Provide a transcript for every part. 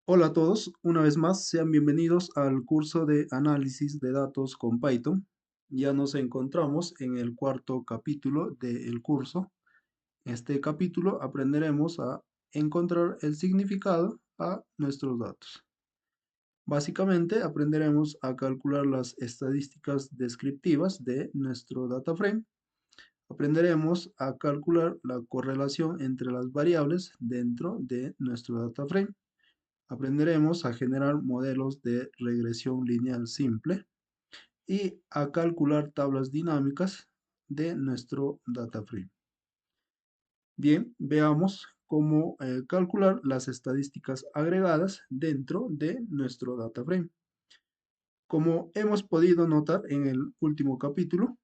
Hola a todos, una vez más sean bienvenidos al curso de análisis de datos con Python. Ya nos encontramos en el cuarto capítulo del curso. En este capítulo aprenderemos a encontrar el significado a nuestros datos. Básicamente aprenderemos a calcular las estadísticas descriptivas de nuestro data frame. Aprenderemos a calcular la correlación entre las variables dentro de nuestro data frame. Aprenderemos a generar modelos de regresión lineal simple y a calcular tablas dinámicas de nuestro data frame. Bien, veamos cómo calcular las estadísticas agregadas dentro de nuestro data frame. Como hemos podido notar en el último capítulo,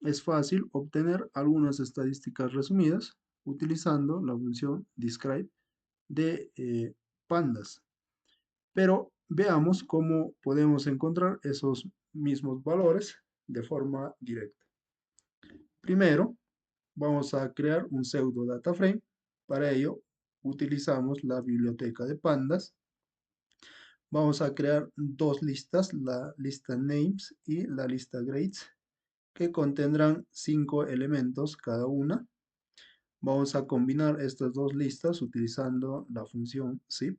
es fácil obtener algunas estadísticas resumidas utilizando la función describe de pandas. Pero veamos cómo podemos encontrar esos mismos valores de forma directa. Primero, vamos a crear un pseudo data frame. Para ello, utilizamos la biblioteca de pandas. Vamos a crear dos listas, la lista names y la lista grades, que contendrán 5 elementos cada una. Vamos a combinar estas dos listas utilizando la función zip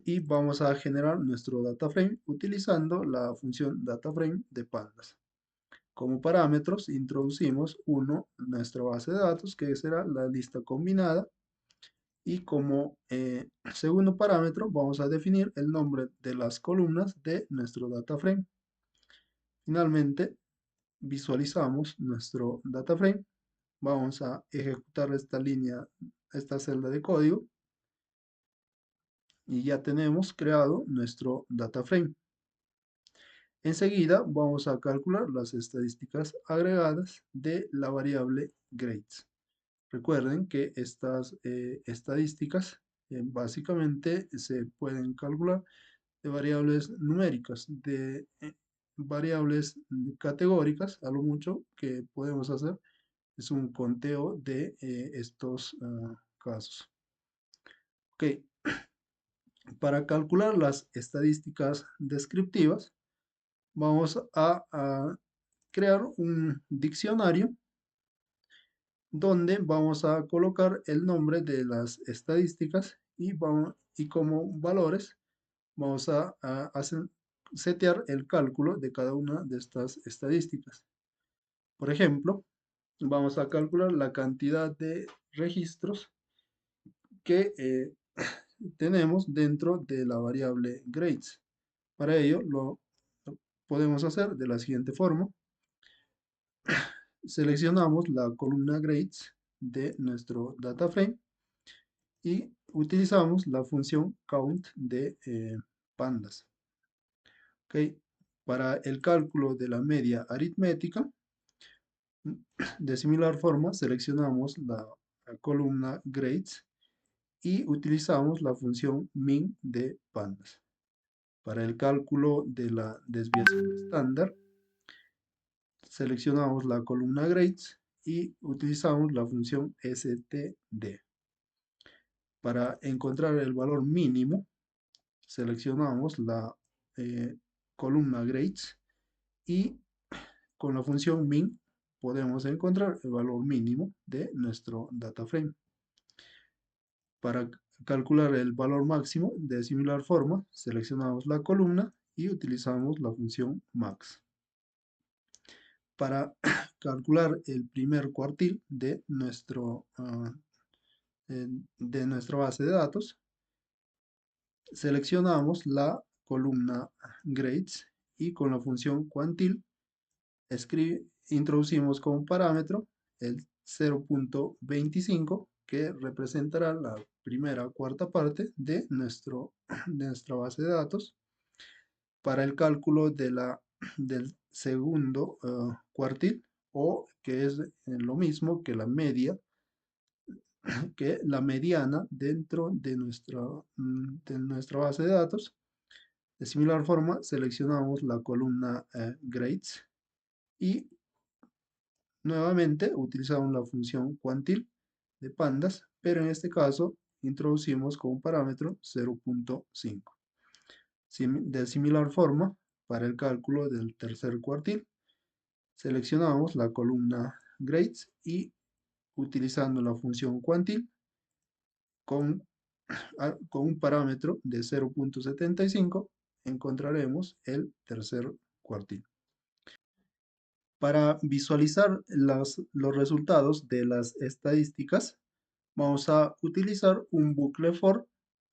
y vamos a generar nuestro data frame utilizando la función data frame de pandas. Como parámetros introducimos uno, nuestra base de datos, que será la lista combinada, y como segundo parámetro vamos a definir el nombre de las columnas de nuestro data frame. Finalmente visualizamos nuestro data frame. Vamos a ejecutar esta línea, esta celda de código, y ya tenemos creado nuestro data frame. Enseguida vamos a calcular las estadísticas agregadas de la variable grades. Recuerden que estas estadísticas básicamente se pueden calcular de variables numéricas, de variables categóricas. A lo mucho que podemos hacer es un conteo de estos casos. Ok, para calcular las estadísticas descriptivas, vamos a crear un diccionario donde vamos a colocar el nombre de las estadísticas y como valores vamos a setear el cálculo de cada una de estas estadísticas. Por ejemplo, vamos a calcular la cantidad de registros que tenemos dentro de la variable grades. Para ello lo podemos hacer de la siguiente forma. Seleccionamos la columna grades de nuestro data frame y utilizamos la función count de pandas. ¿Okay? Para el cálculo de la media aritmética, de similar forma, seleccionamos la columna grades y utilizamos la función min de pandas. Para el cálculo de la desviación estándar, seleccionamos la columna grades y utilizamos la función std. Para encontrar el valor mínimo, seleccionamos la columna grades y con la función min podemos encontrar el valor mínimo de nuestro data frame. Para calcular el valor máximo, de similar forma, seleccionamos la columna y utilizamos la función max. Para calcular el primer cuartil de nuestra base de datos, seleccionamos la columna grades y con la función quantil introducimos como parámetro el 0.25 que representará la primera cuarta parte de nuestra base de datos. Para el cálculo del segundo cuartil, o que es lo mismo que la media, que la mediana dentro de nuestra base de datos. De similar forma, seleccionamos la columna grades y nuevamente utilizamos la función quantil de pandas, pero en este caso introducimos como parámetro 0.5. De similar forma, para el cálculo del tercer cuartil, seleccionamos la columna grades y utilizando la función quantil con, con un parámetro de 0.75 encontraremos el tercer cuartil. Para visualizar los resultados de las estadísticas, vamos a utilizar un bucle for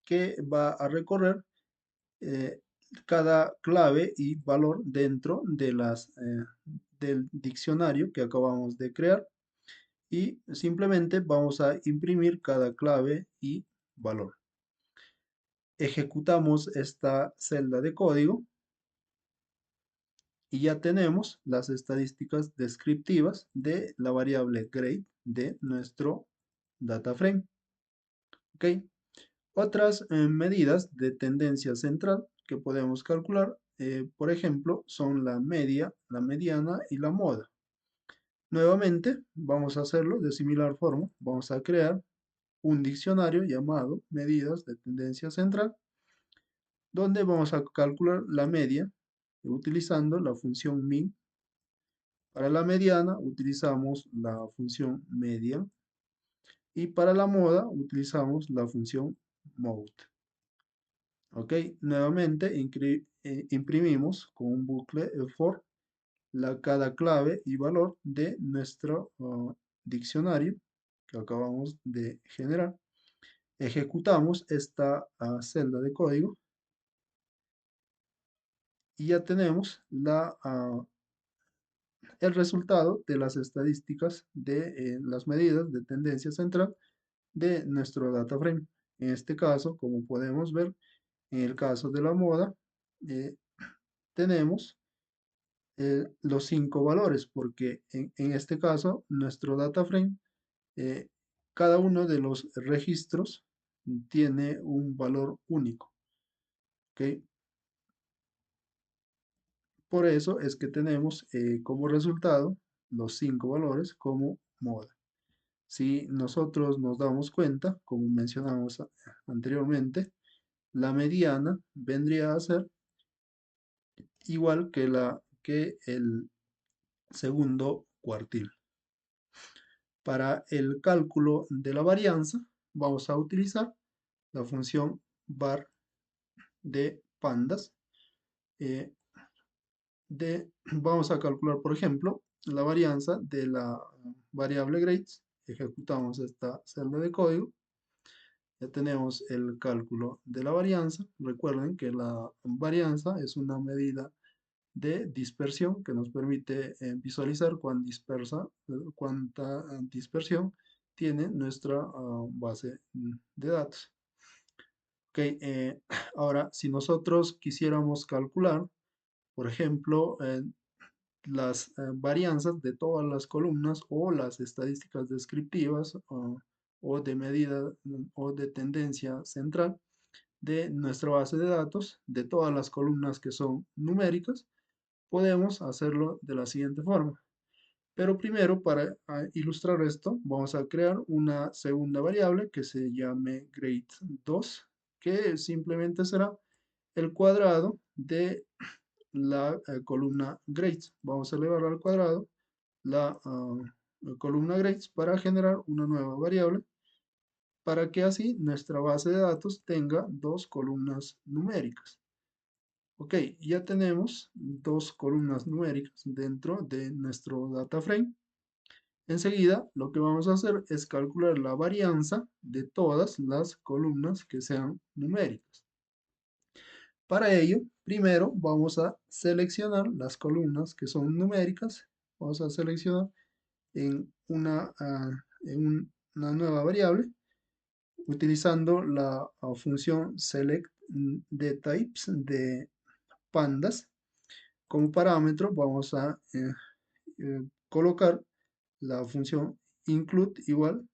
que va a recorrer eh, cada clave y valor dentro de del diccionario que acabamos de crear y simplemente vamos a imprimir cada clave y valor. Ejecutamos esta celda de código y ya tenemos las estadísticas descriptivas de la variable grade de nuestro data frame. ¿Ok? Otras medidas de tendencia central que podemos calcular, por ejemplo, son la media, la mediana y la moda. Nuevamente, vamos a hacerlo de similar forma. Vamos a crear un diccionario llamado medidas de tendencia central, donde vamos a calcular la media utilizando la función min. Para la mediana utilizamos la función media y para la moda utilizamos la función mode. Ok, nuevamente imprimimos con un bucle for cada clave y valor de nuestro diccionario que acabamos de generar. Ejecutamos esta celda de código y ya tenemos el resultado de las estadísticas de las medidas de tendencia central de nuestro data frame. En este caso, como podemos ver, en el caso de la moda, eh, tenemos los 5 valores, porque en este caso, nuestro data frame, eh, cada uno de los registros tiene un valor único. ¿Ok? Por eso es que tenemos como resultado los 5 valores como moda. Si nosotros nos damos cuenta, como mencionamos anteriormente, la mediana vendría a ser igual que el segundo cuartil. Para el cálculo de la varianza, vamos a utilizar la función var de pandas. eh, Vamos a calcular, por ejemplo, la varianza de la variable grades. Ejecutamos esta celda de código. Ya tenemos el cálculo de la varianza. Recuerden que la varianza es una medida de dispersión que nos permite visualizar cuánta dispersión tiene nuestra base de datos. Ok, ahora si nosotros quisiéramos calcular, por ejemplo, las varianzas de todas las columnas o las estadísticas descriptivas o de medida o de tendencia central de nuestra base de datos, de todas las columnas que son numéricas, podemos hacerlo de la siguiente forma. Pero primero, para ilustrar esto, vamos a crear una segunda variable que se llame grade2, que simplemente será el cuadrado de la columna grades. Vamos a elevar al cuadrado la columna grades para generar una nueva variable para que así nuestra base de datos tenga dos columnas numéricas. Ok, ya tenemos dos columnas numéricas dentro de nuestro data frame. Enseguida, lo que vamos a hacer es calcular la varianza de todas las columnas que sean numéricas. Para ello, primero vamos a seleccionar las columnas que son numéricas. Vamos a seleccionar en una nueva variable utilizando la función select de types de pandas. Como parámetro vamos a colocar la función include igual.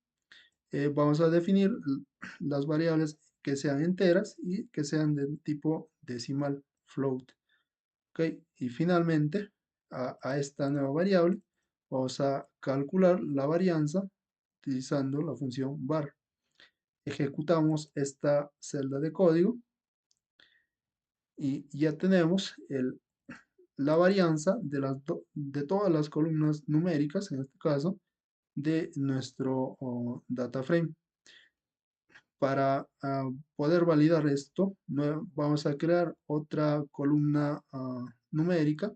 Vamos a definir las variables que sean enteras y que sean de tipo decimal, float. ¿Ok? Y finalmente, a esta nueva variable, vamos a calcular la varianza utilizando la función var. Ejecutamos esta celda de código y ya tenemos la varianza de todas las columnas numéricas, en este caso, de nuestro data frame. Para poder validar esto, vamos a crear otra columna numérica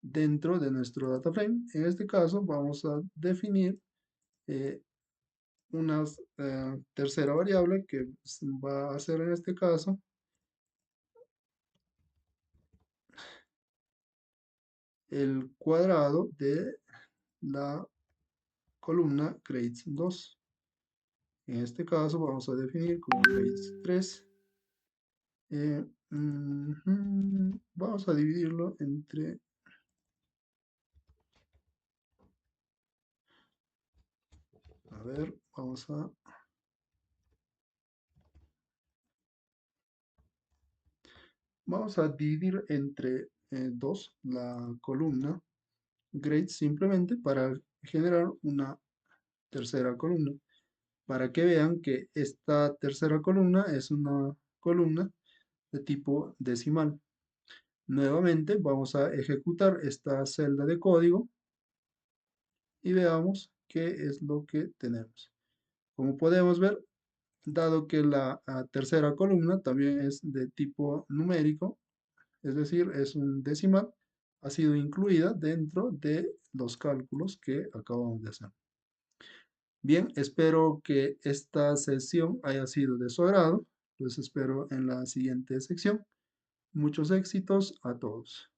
dentro de nuestro data frame. En este caso, vamos a definir eh, una tercera variable que va a ser en este caso el cuadrado de la columna grades 2. En este caso vamos a definir como grades 3. Vamos a dividirlo entre, a ver, vamos a dividir entre 2 la columna grades simplemente para generar una tercera columna, para que vean que esta tercera columna es una columna de tipo decimal. Nuevamente vamos a ejecutar esta celda de código y veamos qué es lo que tenemos. Como podemos ver, dado que la tercera columna también es de tipo numérico, es decir, es un decimal, ha sido incluida dentro de los cálculos que acabamos de hacer. Bien, espero que esta sesión haya sido de su agrado. Los espero en la siguiente sección. Muchos éxitos a todos.